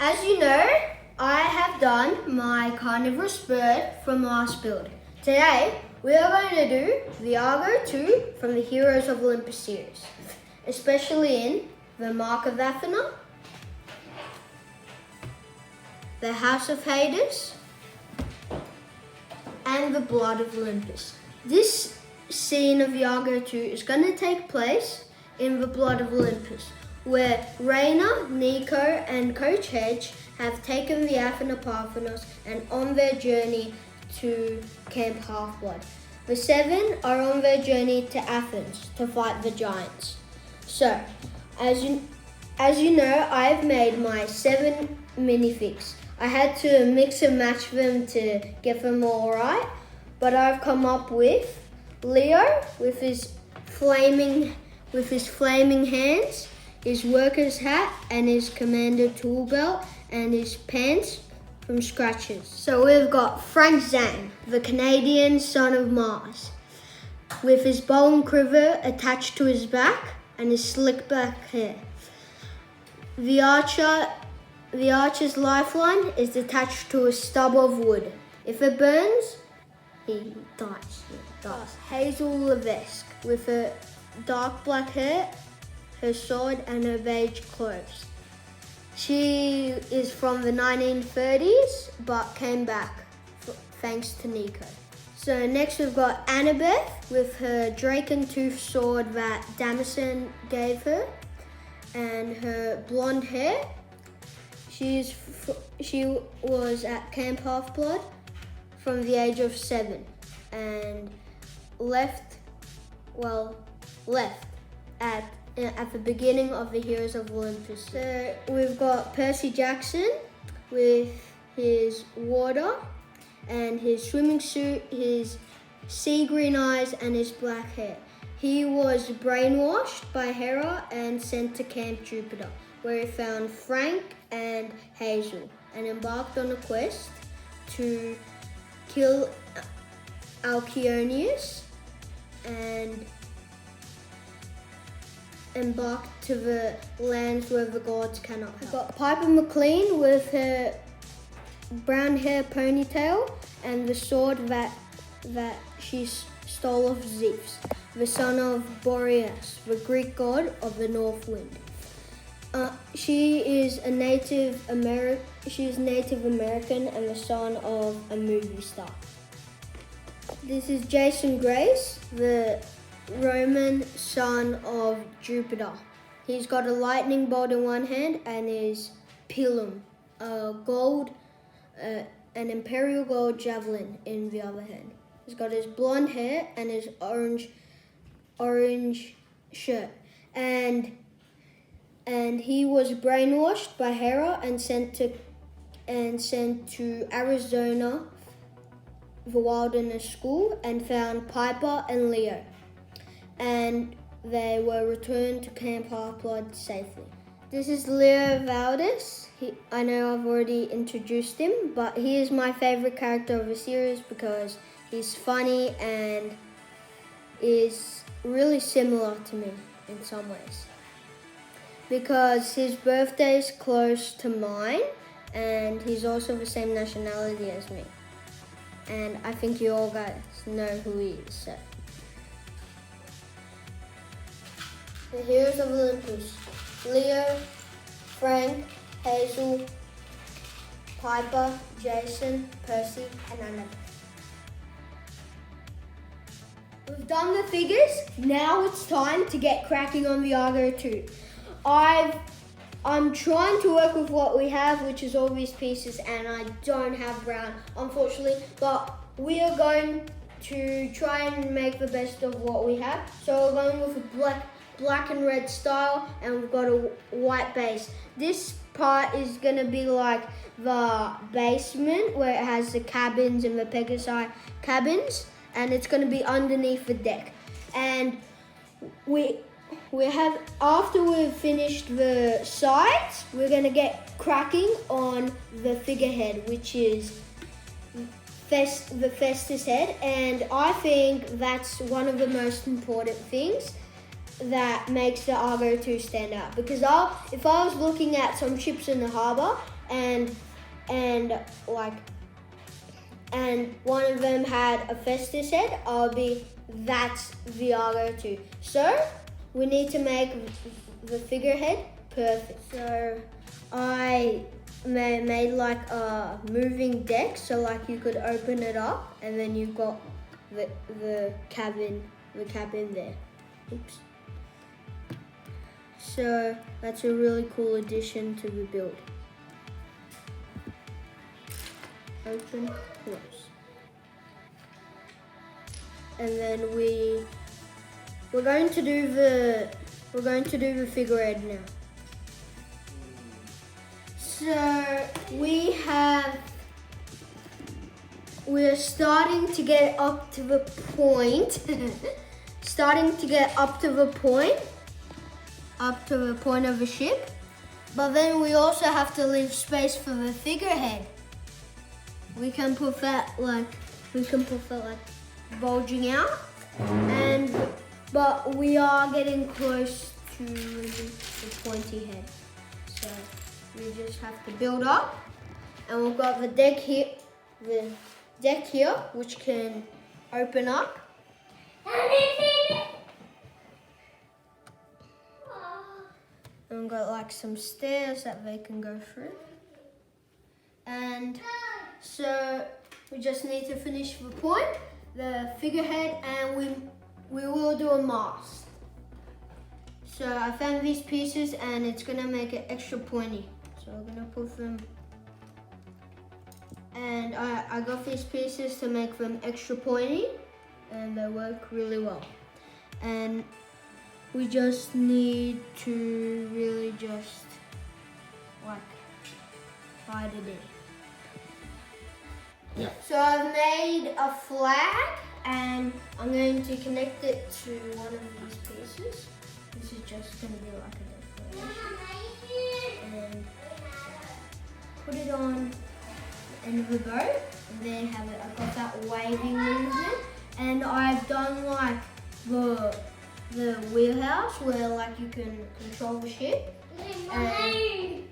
As you know, I have done my carnivorous bird from last build. Today, we are going to do the Argo 2 from the Heroes of Olympus series, especially in the Mark of Athena, the House of Hades, and the Blood of Olympus. This scene of the Argo 2 is going to take place in the Blood of Olympus, where Raina, Nico, and Coach Hedge have taken the Athena Parthenos and on their journey to Camp Half-Blood. The seven are on their journey to Athens to fight the giants. So, as you know, I've made my 7 minifigs. I had to mix and match them to get them all right, but I've come up with Leo with his flaming hands, his worker's hat and his commander tool belt and his pants from scratches. So we've got Frank Zhang, the Canadian son of Mars, with his bow and quiver attached to his back and his slick back hair. The archer's lifeline is attached to a stub of wood. If it burns, he dies. Hazel Levesque with her dark black hair, her sword and her beige clothes. She is from the 1930s but came back thanks to Nico. So next we've got Annabeth with her Drake and Tooth sword that Damison gave her and her blonde hair. She was at Camp Half-Blood from the age of 7 and left at the beginning of the Heroes of Olympus. So we've got Percy Jackson with his water and his swimming suit, his sea green eyes and his black hair. He was brainwashed by Hera and sent to Camp Jupiter, where he found Frank and Hazel and embarked on a quest to kill Alcyonius and embarked to the lands where the gods cannot help. We've got Piper McLean with her brown hair ponytail and the sword that she stole off Zeus, the son of Boreas, the Greek god of the north wind. She is Native American and the son of a movie star. This is Jason Grace, the Roman son of Jupiter. He's got a lightning bolt in one hand and his pilum, an imperial gold javelin in the other hand. He's got his blonde hair and his orange shirt. And he was brainwashed by Hera and sent to Arizona, the wilderness school, and found Piper and Leo. And they were returned to Camp Half-Blood safely. This is Leo Valdez. I know I've already introduced him, but he is my favorite character of the series because he's funny and is really similar to me in some ways. Because his birthday is close to mine and he's also the same nationality as me. And I think you all guys know who he is. So. The Heroes of Olympus: Leo, Frank, Hazel, Piper, Jason, Percy, and Annabeth. We've done the figures, now it's time to get cracking on the Argo 2. I'm trying to work with what we have, which is all these pieces, and I don't have brown, unfortunately, but we are going to try and make the best of what we have. So we're going with a black and red style, and we've got a white base. This part is going to be like the basement where it has the cabins and the Pegasi cabins, and it's going to be underneath the deck. And we have, after we've finished the sides, we're going to get cracking on the figurehead, which is the Festus head, and I think that's one of the most important things that makes the Argo 2 stand out. Because if I was looking at some ships in the harbour, and like, and one of them had a Festus head, I'll be that's the Argo too. So we need to make the figurehead perfect. So I made like a moving deck, so like you could open it up and then you've got the cabin there. Oops. So that's a really cool addition to the build. Open, close. And then we're going to do the figurehead now. So we're starting to get up to the point. Up to the point of a ship. But then we also have to leave space for the figurehead. We can put that like bulging out, but we are getting close to the pointy head. So we just have to build up, and we've got the deck here, which can open up. And we've got like some stairs that they can go through. And so we just need to finish the point, the figurehead, and we will do a mast. So I found these pieces and it's gonna make it extra pointy. So we're gonna put them, and I got these pieces to make them extra pointy, and they work really well. And we just need to really just like hide it in. Yeah. So I've made a flag and I'm going to connect it to one of these pieces. This is just going to be like a decoration. And put it on the end of the boat. And there you have it. I've got that waving movement. And I've done like the wheelhouse where like you can control the ship. And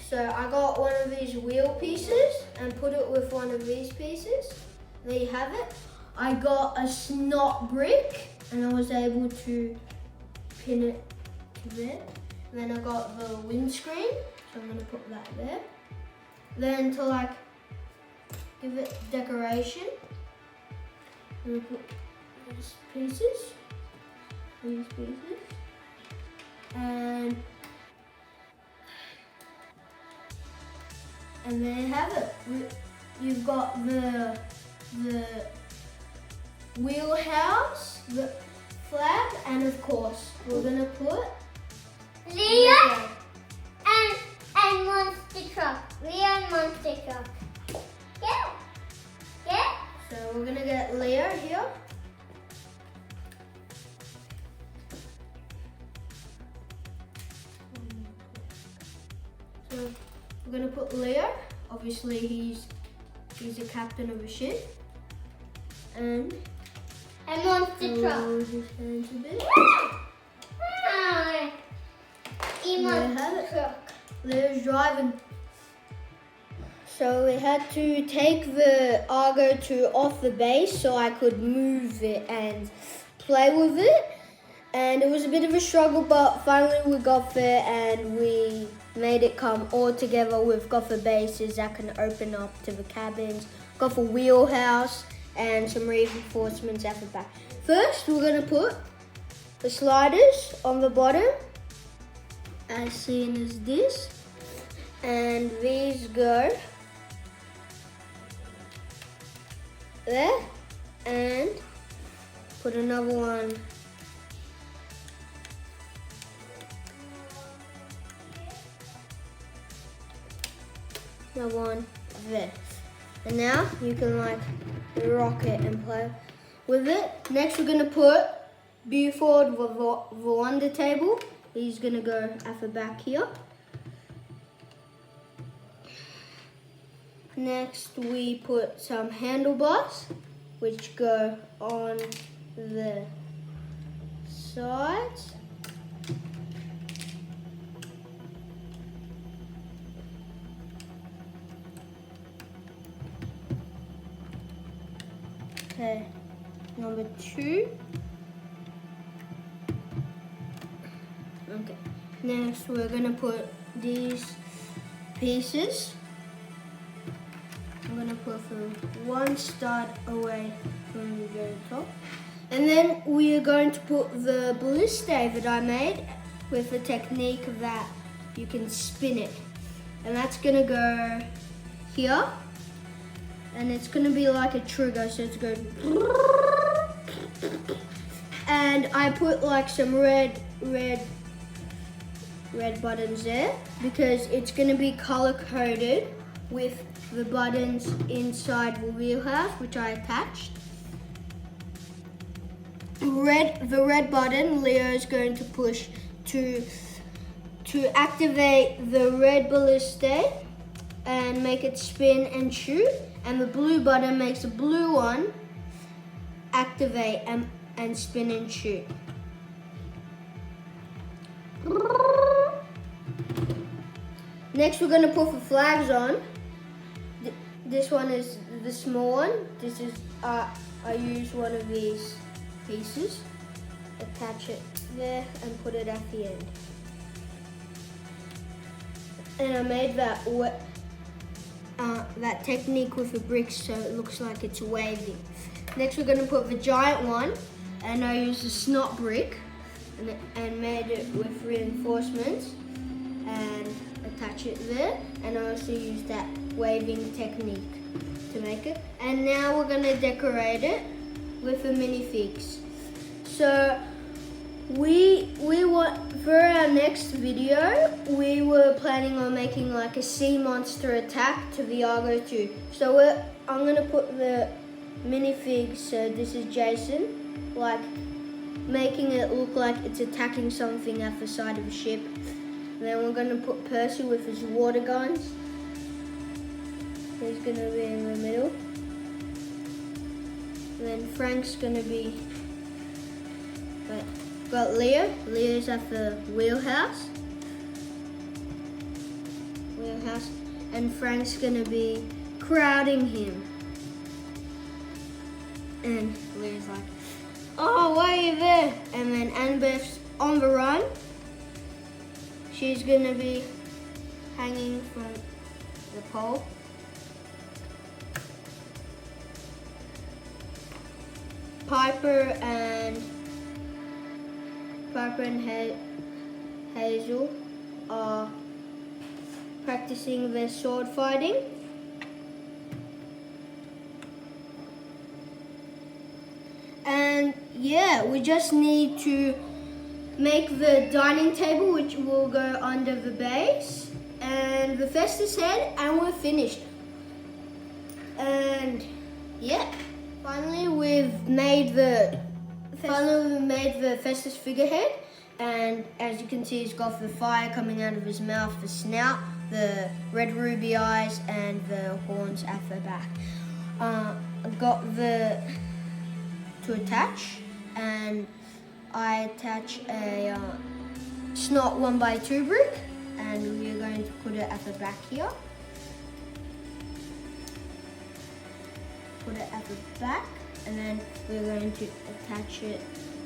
so I got one of these wheel pieces and put it with one of these pieces. There you have it. I got a snot brick and I was able to pin it to there. And then I got the windscreen, so I'm gonna put that there. Then to like give it decoration, I'm gonna put these pieces, and there you have it. You've got the wheelhouse, the flag, and of course we're gonna put Leah and monster truck. Leah and monster truck. Yeah. So we're gonna get Leo here. So we're gonna put Leo. Obviously he's a captain of a ship. And monster truck. roll his hands a bit. Monster truck. Leo's driving. So we had to take the Argo 2 off the base so I could move it and play with it. And it was a bit of a struggle, but finally we got there and we made it come all together. We've got the bases that can open up to the cabins, got the wheelhouse and some reinforcements at the back. First, we're gonna put the sliders on the bottom, as seen as this. And these go there, and put another one there. And now you can like rock it and play with it. Next we're gonna put Buford the Wonder Table. He's gonna go at the back here. Next we put some handlebars which go on the sides. Okay, number 2. Okay, next we're gonna put these pieces. I'm gonna put from one stud away from the very top. And then we are going to put the ballistae that I made with a technique that you can spin it. And that's gonna go here. And it's gonna be like a trigger, so it's going. And I put like some red buttons there because it's gonna be color coded with the buttons inside the wheelhouse, which I attached. The red button, Leo is going to push to activate the red ballistae and make it spin and shoot. And the blue button makes the blue one activate and spin and shoot. Next, we're going to put the flags on. This one is the small one. This is I use one of these pieces, attach it there, and put it at the end. And I made that technique with the bricks so it looks like it's waving. Next, we're going to put the giant one, and I used a snot brick and made it with reinforcements and attach it there, and I also used that waving technique to make it. And now we're going to decorate it with the minifigs. So we want, for our next video, we were planning on making like a sea monster attack to the Argo 2. So I'm going to put the minifigs, so this is Jason, like making it look like it's attacking something at the side of the ship. And then we're going to put Percy with his water guns. He's going to be in the middle. And then Frank's going to be... Wait, got Leo. Leo's at the wheelhouse. And Frank's going to be crowding him. And Leo's like, oh, why are you there? And then Annabeth's on the run. She's going to be hanging from the pole. Piper and Hazel are practicing their sword fighting. And yeah, we just need to make the dining table, which will go under the base, and the Festus head, and we're finished. And yeah, finally we've made the Festus figurehead, and as you can see, he's got the fire coming out of his mouth, the snout, the red ruby eyes, and the horns at the back. I got to attach, and I attach a snot 1x2 brick, and we're going to put it at the back here. Put it at the back, and then we're going to attach it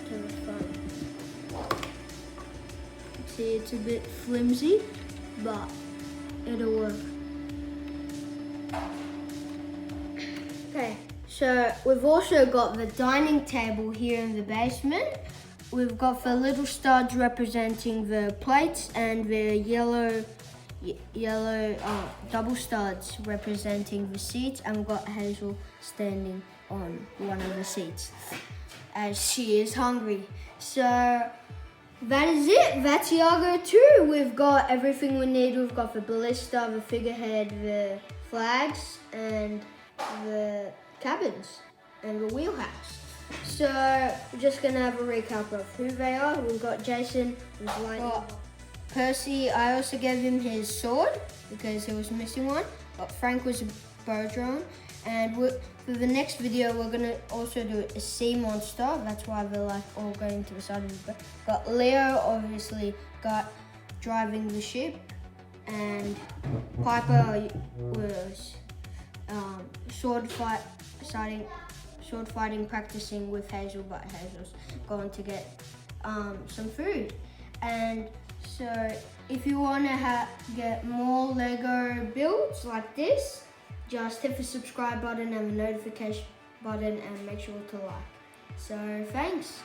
to the front. See, it's a bit flimsy, but it'll work. Okay, so we've also got the dining table here in the basement. We've got the little studs representing the plates, and the yellow double studs representing the seats, and we've got Hazel standing on one of the seats as she is hungry. So that is it. That's Argo 2. We've got everything we need. We've got the ballista, the figurehead, the flags, and the cabins, and the wheelhouse. So we're just gonna have a recap of who they are. We've got Jason, who's lightning. Percy, I also gave him his sword because he was missing one. But Frank was a bow drone. And for the next video, we're gonna also do a sea monster. That's why they're like all going to the side of the boat. Got Leo, obviously, got driving the ship, and Piper was sword sword fighting practicing with Hazel, but Hazel's going to get some food. And so if you want to get more Lego builds like this, just hit the subscribe button and the notification button and make sure to like. So thanks.